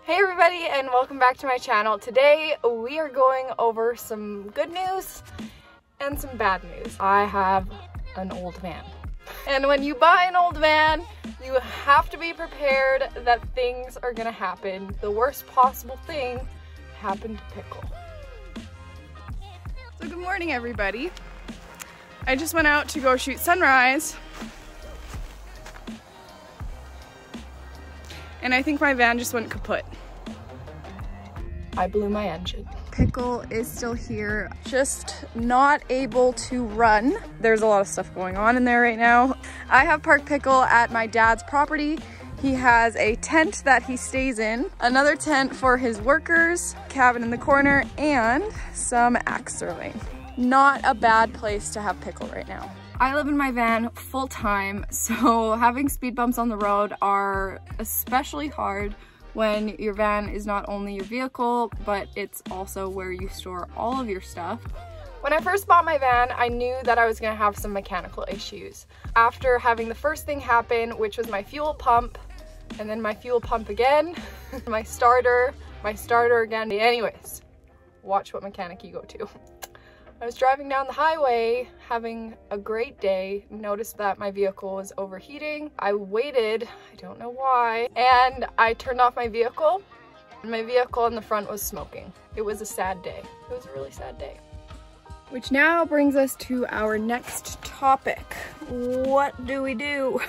Hey everybody, and welcome back to my channel. Today we are going over some good news and some bad news. I have an old van. And when you buy an old van, you have to be prepared that things are gonna happen. The worst possible thing happened to Pickle. So good morning everybody. I just went out to go shoot sunrise. And I think my van just went kaput. I blew my engine. Pickle is still here, just not able to run. There's a lot of stuff going on in there right now. I have parked Pickle at my dad's property. He has a tent that he stays in, another tent for his workers, cabin in the corner, and some axe throwing. Not a bad place to have Pickle right now. I live in my van full time, so having speed bumps on the road are especially hard when your van is not only your vehicle, but it's also where you store all of your stuff. When I first bought my van, I knew that I was gonna have some mechanical issues. After having the first thing happen, which was my fuel pump, and then my fuel pump again, my starter again. Anyways, watch what mechanic you go to. I was driving down the highway, having a great day, noticed that my vehicle was overheating. I waited, I don't know why, and I turned off my vehicle, and my vehicle in the front was smoking. It was a sad day. It was a really sad day. Which now brings us to our next topic. What do we do?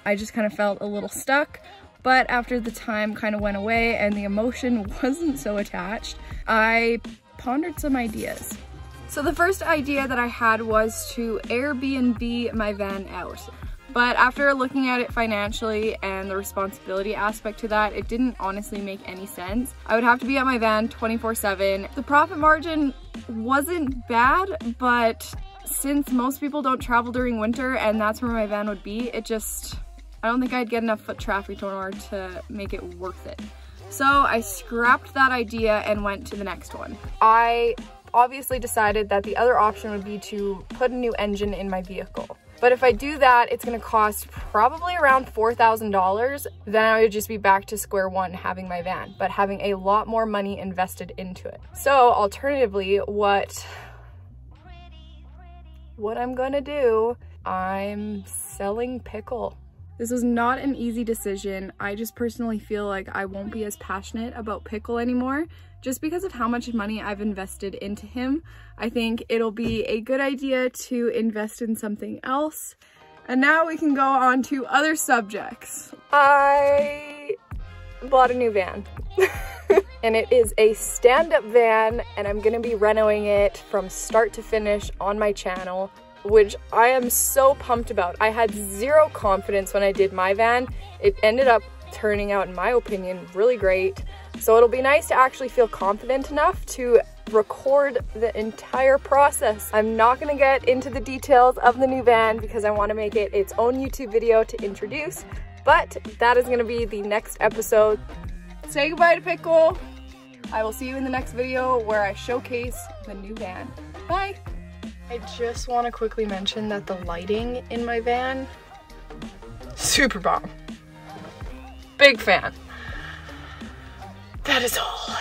I just kind of felt a little stuck, but after the time kind of went away and the emotion wasn't so attached, I pondered some ideas. So the first idea that I had was to Airbnb my van out. But after looking at it financially and the responsibility aspect to that, it didn't honestly make any sense. I would have to be at my van 24/7. The profit margin wasn't bad, but since most people don't travel during winter and that's where my van would be, I don't think I'd get enough foot traffic in order to make it worth it. So I scrapped that idea and went to the next one. I obviously decided that the other option would be to put a new engine in my vehicle. But if I do that, it's gonna cost probably around $4,000. Then I would just be back to square one having my van, but having a lot more money invested into it. So alternatively, what I'm gonna do, I'm selling Pickle. This was not an easy decision. I just personally feel like I won't be as passionate about Pickle anymore just because of how much money I've invested into him. I think it'll be a good idea to invest in something else. And now we can go on to other subjects. I bought a new van. And it is a stand-up van, and I'm gonna be renovating it from start to finish on my channel, which I am so pumped about. I had zero confidence when I did my van. It ended up turning out, in my opinion, really great. So it'll be nice to actually feel confident enough to record the entire process. I'm not gonna get into the details of the new van because I wanna make it its own YouTube video to introduce, but that is gonna be the next episode. Say goodbye to Pickle. I will see you in the next video where I showcase the new van. Bye. I just want to quickly mention that the lighting in my van, super bomb. Big fan. That is all.